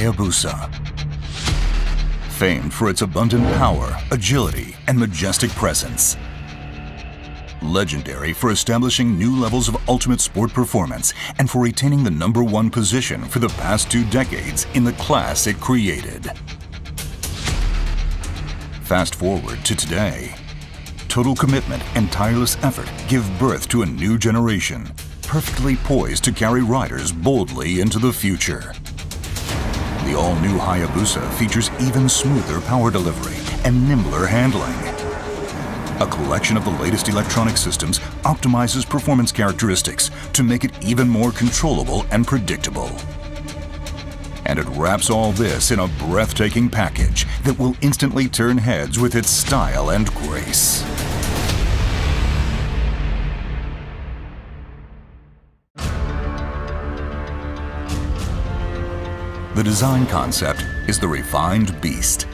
Hayabusa. Famed for its abundant power, agility, and majestic presence. Legendary for establishing new levels of ultimate sport performance and for retaining the #1 position for the past 2 decades in the class it created. Fast forward to today. Total commitment and tireless effort give birth to a new generation, perfectly poised to carry riders boldly into the future. The all-new Hayabusa features even smoother power delivery and nimbler handling. A collection of the latest electronic systems optimizes performance characteristics to make it even more controllable and predictable. And it wraps all this in a breathtaking package that will instantly turn heads with its style and grace. The design concept is the refined beast.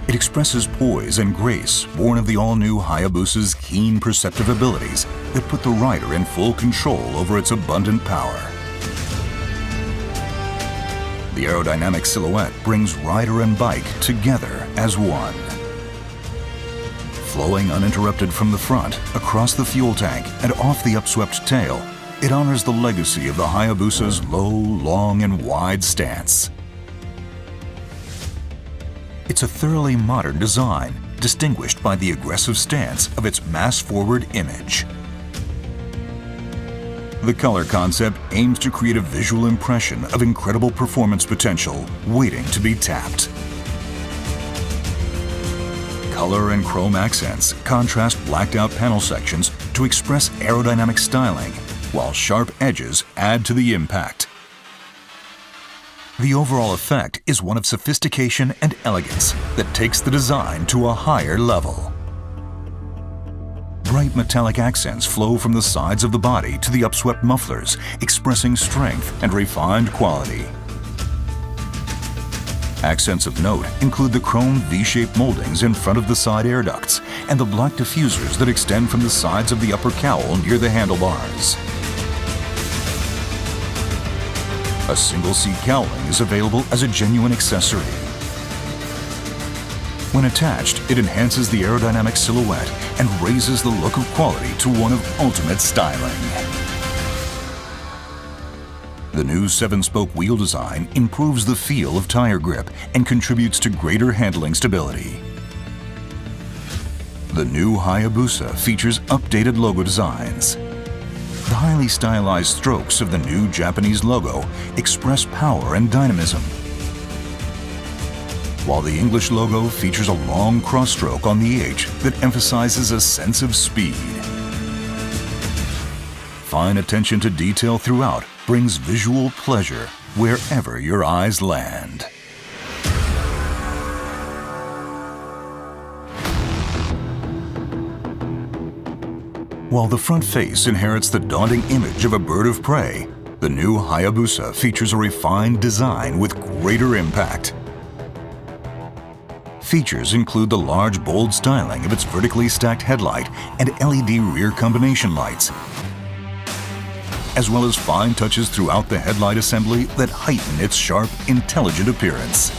It expresses poise and grace born of the all-new Hayabusa's keen perceptive abilities that put the rider in full control over its abundant power. The aerodynamic silhouette brings rider and bike together as one. Flowing uninterrupted from the front, across the fuel tank, and off the upswept tail, it honors the legacy of the Hayabusa's low, long, and wide stance. It's a thoroughly modern design, distinguished by the aggressive stance of its mass-forward image. The color concept aims to create a visual impression of incredible performance potential waiting to be tapped. Color and chrome accents contrast blacked-out panel sections to express aerodynamic styling, while sharp edges add to the impact. The overall effect is one of sophistication and elegance that takes the design to a higher level. Bright metallic accents flow from the sides of the body to the upswept mufflers, expressing strength and refined quality. Accents of note include the chrome V-shaped moldings in front of the side air ducts and the black diffusers that extend from the sides of the upper cowl near the handlebars. A single-seat cowling is available as a genuine accessory. When attached, it enhances the aerodynamic silhouette and raises the look of quality to one of ultimate styling. The new 7-spoke wheel design improves the feel of tire grip and contributes to greater handling stability. The new Hayabusa features updated logo designs. The highly stylized strokes of the new Japanese logo express power and dynamism, while the English logo features a long cross-stroke on the H that emphasizes a sense of speed. Fine attention to detail throughout brings visual pleasure wherever your eyes land. While the front face inherits the daunting image of a bird of prey, the new Hayabusa features a refined design with greater impact. Features include the large, bold styling of its vertically stacked headlight and LED rear combination lights, as well as fine touches throughout the headlight assembly that heighten its sharp, intelligent appearance.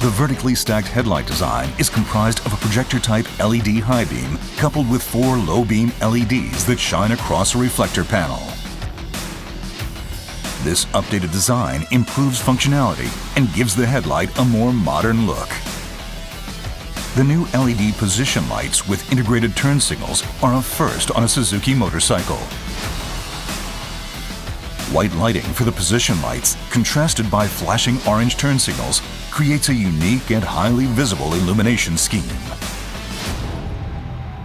The vertically stacked headlight design is comprised of a projector-type LED high beam coupled with 4 low-beam LEDs that shine across a reflector panel. This updated design improves functionality and gives the headlight a more modern look. The new LED position lights with integrated turn signals are a first on a Suzuki motorcycle. White lighting for the position lights, contrasted by flashing orange turn signals, creates a unique and highly visible illumination scheme.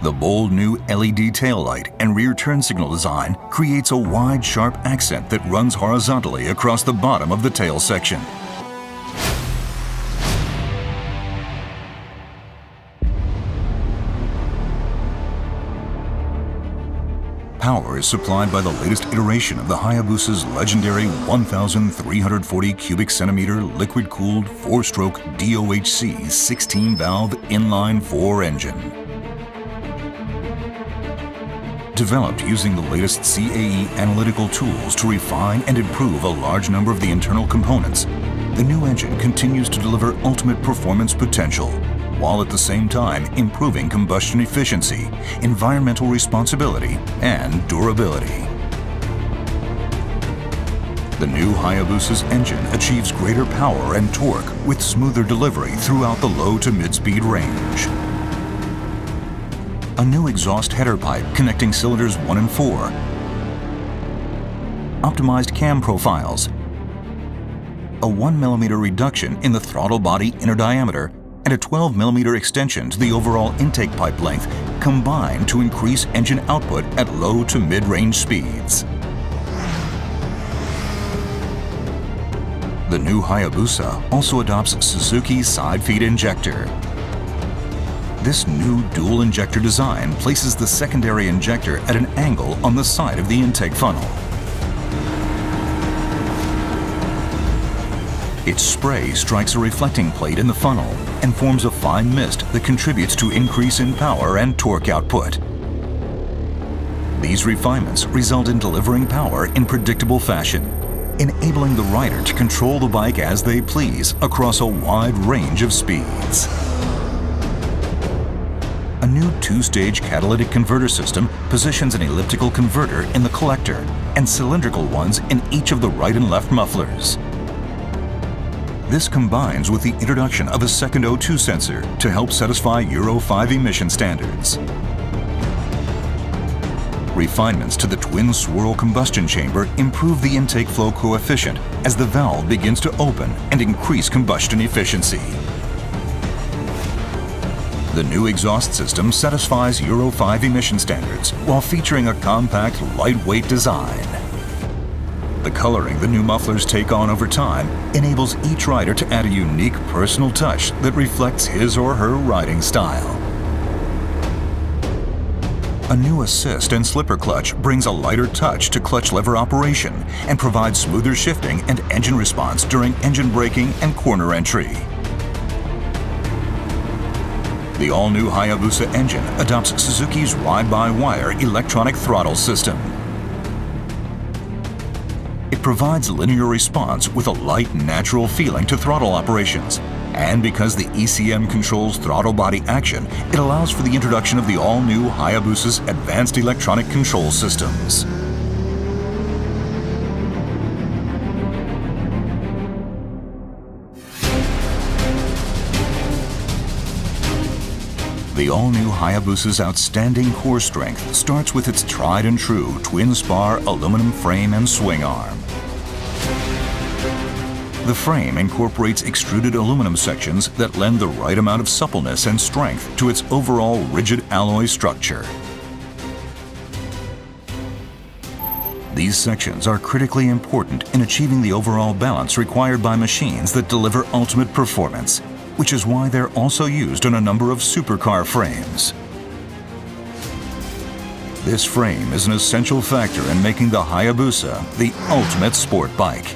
The bold new LED taillight and rear turn signal design creates a wide, sharp accent that runs horizontally across the bottom of the tail section. Power is supplied by the latest iteration of the Hayabusa's legendary 1,340 cubic centimeter liquid-cooled 4-stroke DOHC 16-valve inline-4 engine. Developed using the latest CAE analytical tools to refine and improve a large number of the internal components, the new engine continues to deliver ultimate performance potential, while at the same time improving combustion efficiency, environmental responsibility, and durability. The new Hayabusa's engine achieves greater power and torque with smoother delivery throughout the low to mid-speed range. A new exhaust header pipe connecting cylinders 1 and 4, optimized cam profiles, a 1 mm reduction in the throttle body inner diameter, and a 12 mm extension to the overall intake pipe length combine to increase engine output at low to mid-range speeds. The new Hayabusa also adopts Suzuki's side feed injector. This new dual injector design places the secondary injector at an angle on the side of the intake funnel. Its spray strikes a reflecting plate in the funnel and forms a fine mist that contributes to increase in power and torque output. These refinements result in delivering power in predictable fashion, enabling the rider to control the bike as they please across a wide range of speeds. A new two-stage catalytic converter system positions an elliptical converter in the collector and cylindrical ones in each of the right and left mufflers. This combines with the introduction of a second O2 sensor to help satisfy Euro 5 emission standards. Refinements to the twin swirl combustion chamber improve the intake flow coefficient as the valve begins to open and increase combustion efficiency. The new exhaust system satisfies Euro 5 emission standards while featuring a compact, lightweight design. The coloring the new mufflers take on over time enables each rider to add a unique personal touch that reflects his or her riding style. A new assist and slipper clutch brings a lighter touch to clutch lever operation and provides smoother shifting and engine response during engine braking and corner entry. The all-new Hayabusa engine adopts Suzuki's ride-by-wire electronic throttle system. It provides linear response with a light, natural feeling to throttle operations. And because the ECM controls throttle body action, it allows for the introduction of the all-new Hayabusa's advanced electronic control systems. The all-new Hayabusa's outstanding core strength starts with its tried and true twin-spar aluminum frame and swing arm. The frame incorporates extruded aluminum sections that lend the right amount of suppleness and strength to its overall rigid alloy structure. These sections are critically important in achieving the overall balance required by machines that deliver ultimate performance, which is why they're also used on a number of supercar frames. This frame is an essential factor in making the Hayabusa the ultimate sport bike.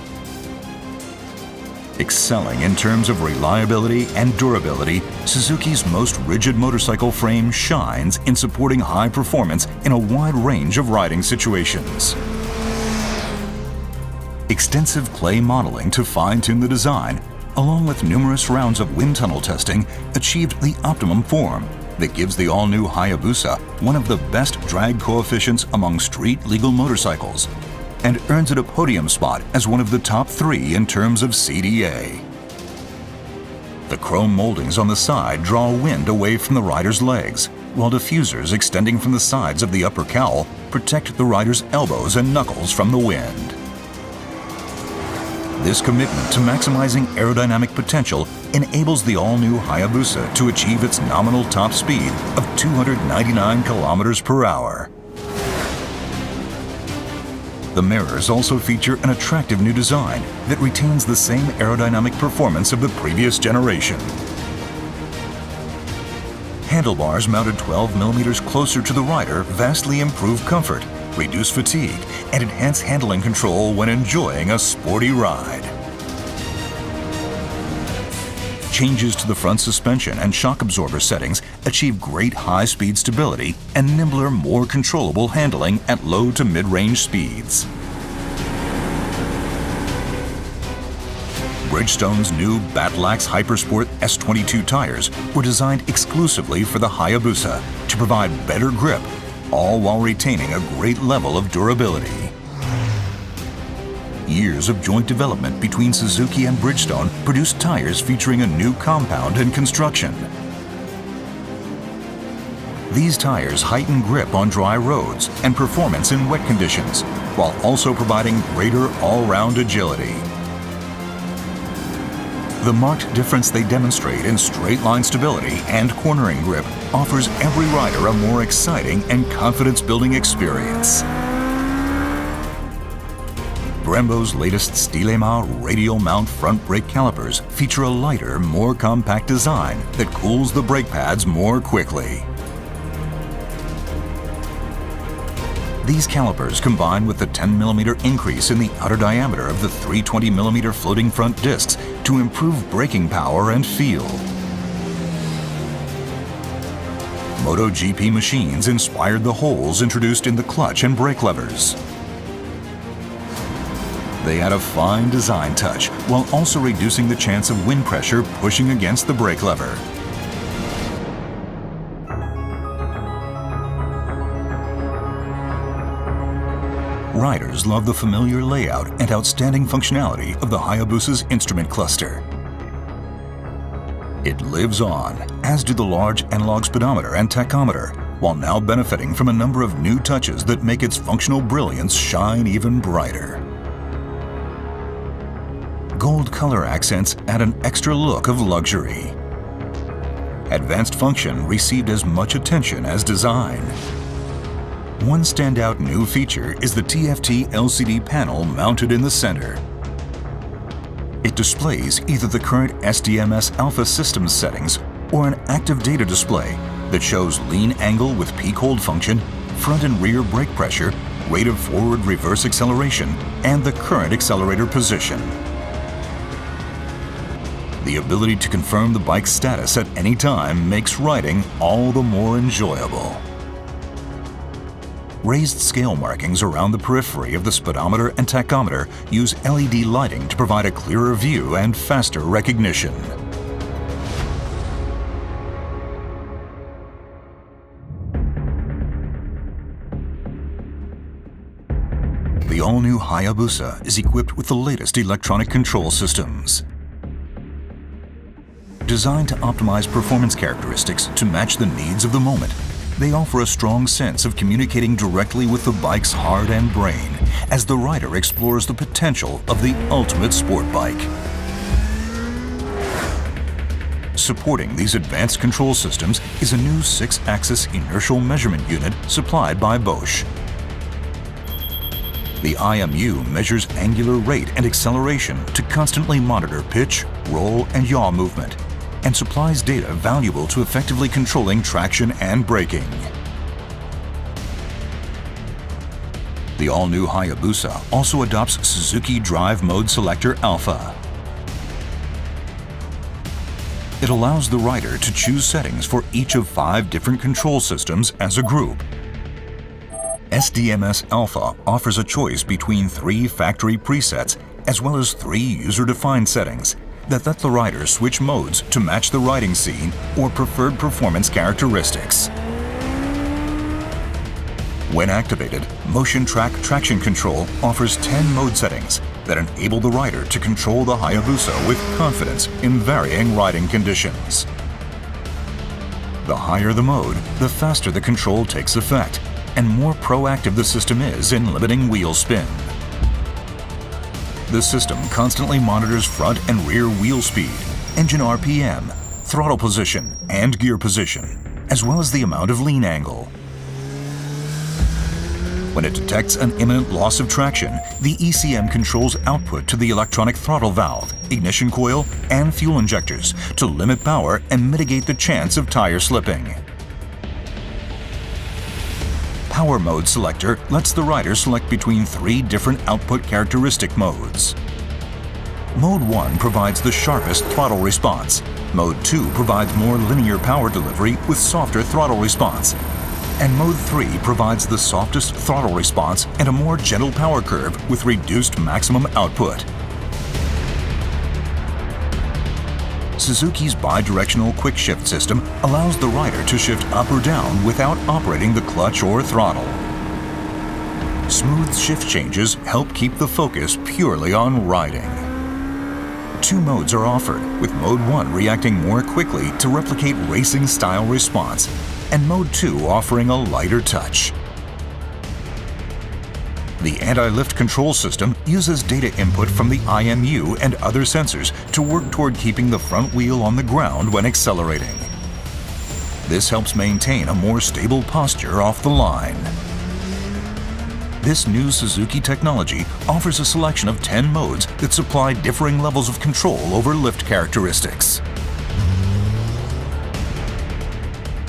Excelling in terms of reliability and durability, Suzuki's most rigid motorcycle frame shines in supporting high performance in a wide range of riding situations. Extensive clay modeling to fine-tune the design, along with numerous rounds of wind tunnel testing, achieved the optimum form that gives the all-new Hayabusa one of the best drag coefficients among street-legal motorcycles and earns it a podium spot as one of the top 3 in terms of CDA. The chrome moldings on the side draw wind away from the rider's legs, while diffusers extending from the sides of the upper cowl protect the rider's elbows and knuckles from the wind. This commitment to maximizing aerodynamic potential enables the all-new Hayabusa to achieve its nominal top speed of 299 kilometers per hour. The mirrors also feature an attractive new design that retains the same aerodynamic performance of the previous generation. Handlebars mounted 12 millimeters closer to the rider vastly improve comfort, reduce fatigue, and enhance handling control when enjoying a sporty ride. Changes to the front suspension and shock absorber settings achieve great high-speed stability and nimbler, more controllable handling at low to mid-range speeds. Bridgestone's new Batlax Hypersport S22 tires were designed exclusively for the Hayabusa to provide better grip, all while retaining a great level of durability. Years of joint development between Suzuki and Bridgestone produced tires featuring a new compound and construction. These tires heighten grip on dry roads and performance in wet conditions, while also providing greater all-round agility. The marked difference they demonstrate in straight-line stability and cornering grip offers every rider a more exciting and confidence-building experience. Brembo's latest Stilema radial mount front brake calipers feature a lighter, more compact design that cools the brake pads more quickly. These calipers, combined with the 10mm increase in the outer diameter of the 320mm floating front discs, to improve braking power and feel. MotoGP machines inspired the holes introduced in the clutch and brake levers. They add a fine design touch while also reducing the chance of wind pressure pushing against the brake lever. Riders love the familiar layout and outstanding functionality of the Hayabusa's instrument cluster. It lives on, as do the large analog speedometer and tachometer, while now benefiting from a number of new touches that make its functional brilliance shine even brighter. Gold color accents add an extra look of luxury. Advanced function received as much attention as design. One standout new feature is the TFT LCD panel mounted in the center. It displays either the current SDMS Alpha systems settings or an active data display that shows lean angle with peak hold function, front and rear brake pressure, rate of forward-reverse acceleration, and the current accelerator position. The ability to confirm the bike's status at any time makes riding all the more enjoyable. Raised scale markings around the periphery of the speedometer and tachometer use LED lighting to provide a clearer view and faster recognition. The all-new Hayabusa is equipped with the latest electronic control systems. Designed to optimize performance characteristics to match the needs of the moment, they offer a strong sense of communicating directly with the bike's heart and brain as the rider explores the potential of the ultimate sport bike. Supporting these advanced control systems is a new 6-axis inertial measurement unit supplied by Bosch. The IMU measures angular rate and acceleration to constantly monitor pitch, roll, and yaw movement, and supplies data valuable to effectively controlling traction and braking. The all-new Hayabusa also adopts Suzuki Drive Mode Selector Alpha. It allows the rider to choose settings for each of 5 different control systems as a group. SDMS Alpha offers a choice between 3 factory presets as well as 3 user-defined settings that let the rider switch modes to match the riding scene or preferred performance characteristics. When activated, Motion Track Traction Control offers 10 mode settings that enable the rider to control the Hayabusa with confidence in varying riding conditions. The higher the mode, the faster the control takes effect, and more proactive the system is in limiting wheel spin. The system constantly monitors front and rear wheel speed, engine RPM, throttle position, and gear position, as well as the amount of lean angle. When it detects an imminent loss of traction, the ECM controls output to the electronic throttle valve, ignition coil, and fuel injectors to limit power and mitigate the chance of tire slipping. Power Mode Selector lets the rider select between 3 different output characteristic modes. Mode 1 provides the sharpest throttle response. Mode 2 provides more linear power delivery with softer throttle response. And Mode 3 provides the softest throttle response and a more gentle power curve with reduced maximum output. Suzuki's bi-directional quick shift system allows the rider to shift up or down without operating the clutch or throttle. Smooth shift changes help keep the focus purely on riding. 2 modes are offered, with Mode 1 reacting more quickly to replicate racing-style response, and Mode 2 offering a lighter touch. The anti-lift control system uses data input from the IMU and other sensors to work toward keeping the front wheel on the ground when accelerating. This helps maintain a more stable posture off the line. This new Suzuki technology offers a selection of 10 modes that supply differing levels of control over lift characteristics.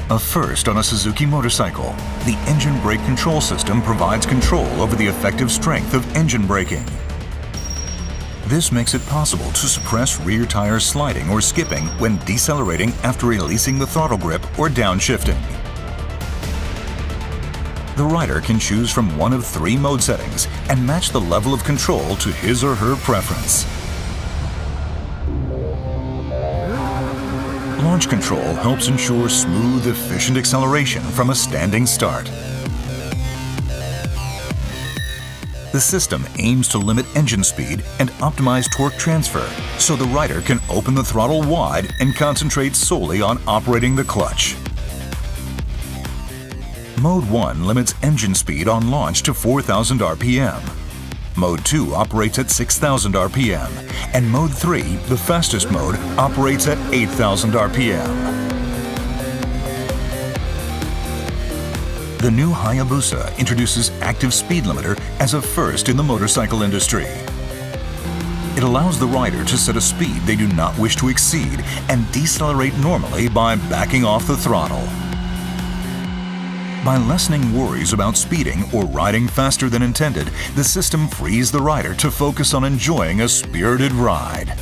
A first on a Suzuki motorcycle, the engine brake control system provides control over the effective strength of engine braking. This makes it possible to suppress rear tire sliding or skipping when decelerating after releasing the throttle grip or downshifting. The rider can choose from one of 3 mode settings and match the level of control to his or her preference. Launch control helps ensure smooth, efficient acceleration from a standing start. The system aims to limit engine speed and optimize torque transfer so the rider can open the throttle wide and concentrate solely on operating the clutch. Mode 1 limits engine speed on launch to 4,000 RPM. Mode 2 operates at 6,000 RPM, and Mode 3, the fastest mode, operates at 8,000 RPM. The new Hayabusa introduces active speed limiter as a first in the motorcycle industry. It allows the rider to set a speed they do not wish to exceed and decelerate normally by backing off the throttle. By lessening worries about speeding or riding faster than intended, the system frees the rider to focus on enjoying a spirited ride.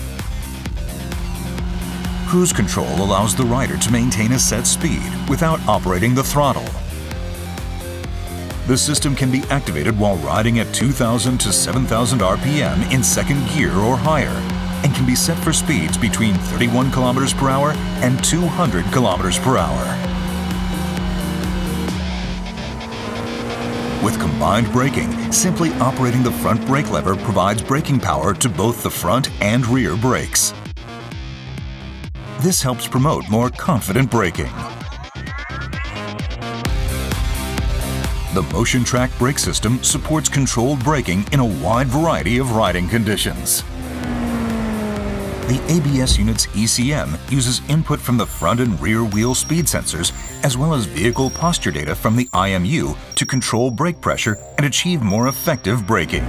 Cruise control allows the rider to maintain a set speed without operating the throttle. The system can be activated while riding at 2,000 to 7,000 RPM in second gear or higher, and can be set for speeds between 31 km per hour and 200 km per hour. With combined braking, simply operating the front brake lever provides braking power to both the front and rear brakes. This helps promote more confident braking. The Motion Track brake system supports controlled braking in a wide variety of riding conditions. The ABS unit's ECM uses input from the front and rear wheel speed sensors, as well as vehicle posture data from the IMU to control brake pressure and achieve more effective braking.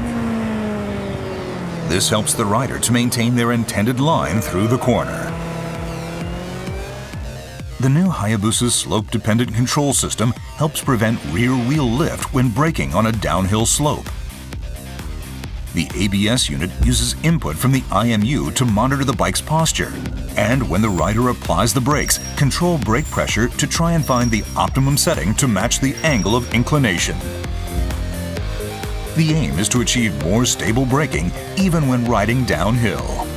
This helps the rider to maintain their intended line through the corner. The new Hayabusa's slope-dependent control system helps prevent rear wheel lift when braking on a downhill slope. The ABS unit uses input from the IMU to monitor the bike's posture, and when the rider applies the brakes, control brake pressure to try and find the optimum setting to match the angle of inclination. The aim is to achieve more stable braking even when riding downhill.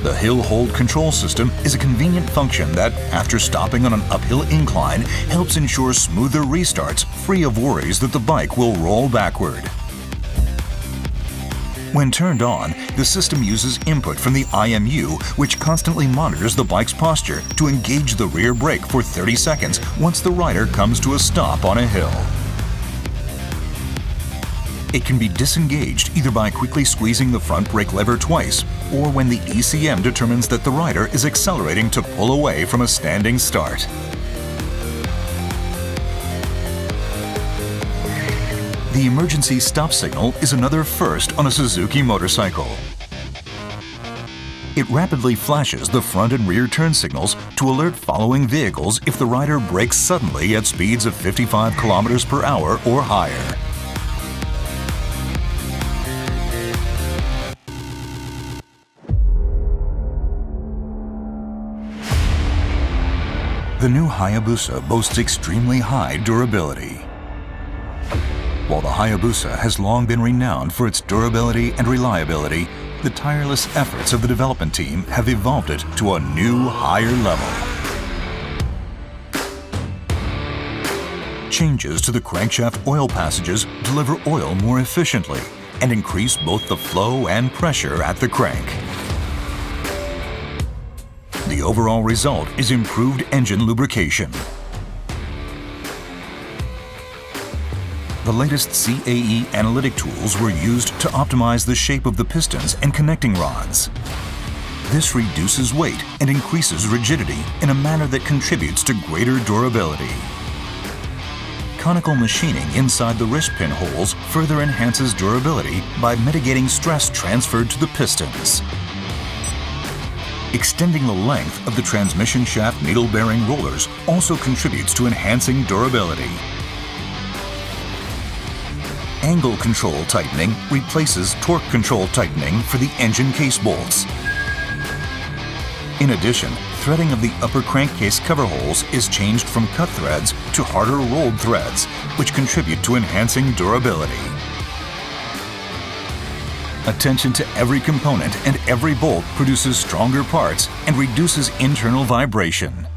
The hill hold control system is a convenient function that, after stopping on an uphill incline, helps ensure smoother restarts free of worries that the bike will roll backward. When turned on, the system uses input from the IMU, which constantly monitors the bike's posture to engage the rear brake for 30 seconds once the rider comes to a stop on a hill. It can be disengaged either by quickly squeezing the front brake lever twice, or when the ECM determines that the rider is accelerating to pull away from a standing start. The emergency stop signal is another first on a Suzuki motorcycle. It rapidly flashes the front and rear turn signals to alert following vehicles if the rider brakes suddenly at speeds of 55 km per hour or higher. The new Hayabusa boasts extremely high durability. While the Hayabusa has long been renowned for its durability and reliability, the tireless efforts of the development team have evolved it to a new, higher level. Changes to the crankshaft oil passages deliver oil more efficiently and increase both the flow and pressure at the crank. The overall result is improved engine lubrication. The latest CAE analytic tools were used to optimize the shape of the pistons and connecting rods. This reduces weight and increases rigidity in a manner that contributes to greater durability. Conical machining inside the wrist pin holes further enhances durability by mitigating stress transferred to the pistons. Extending the length of the transmission shaft needle bearing rollers also contributes to enhancing durability. Angle control tightening replaces torque control tightening for the engine case bolts. In addition, threading of the upper crankcase cover holes is changed from cut threads to harder rolled threads, which contribute to enhancing durability. Attention to every component and every bolt produces stronger parts and reduces internal vibration.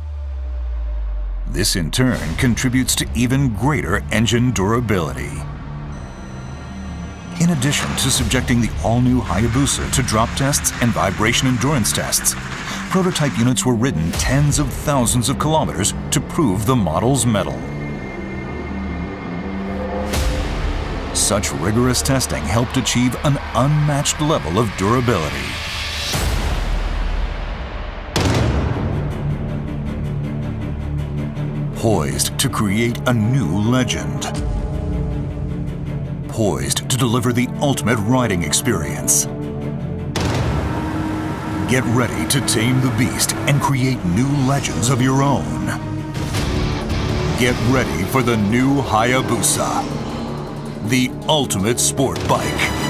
This in turn contributes to even greater engine durability. In addition to subjecting the all-new Hayabusa to drop tests and vibration endurance tests, prototype units were ridden tens of thousands of kilometers to prove the model's mettle. Such rigorous testing helped achieve an unmatched level of durability. Poised to create a new legend. Poised to deliver the ultimate riding experience. Get ready to tame the beast and create new legends of your own. Get ready for the new Hayabusa, the ultimate sport bike.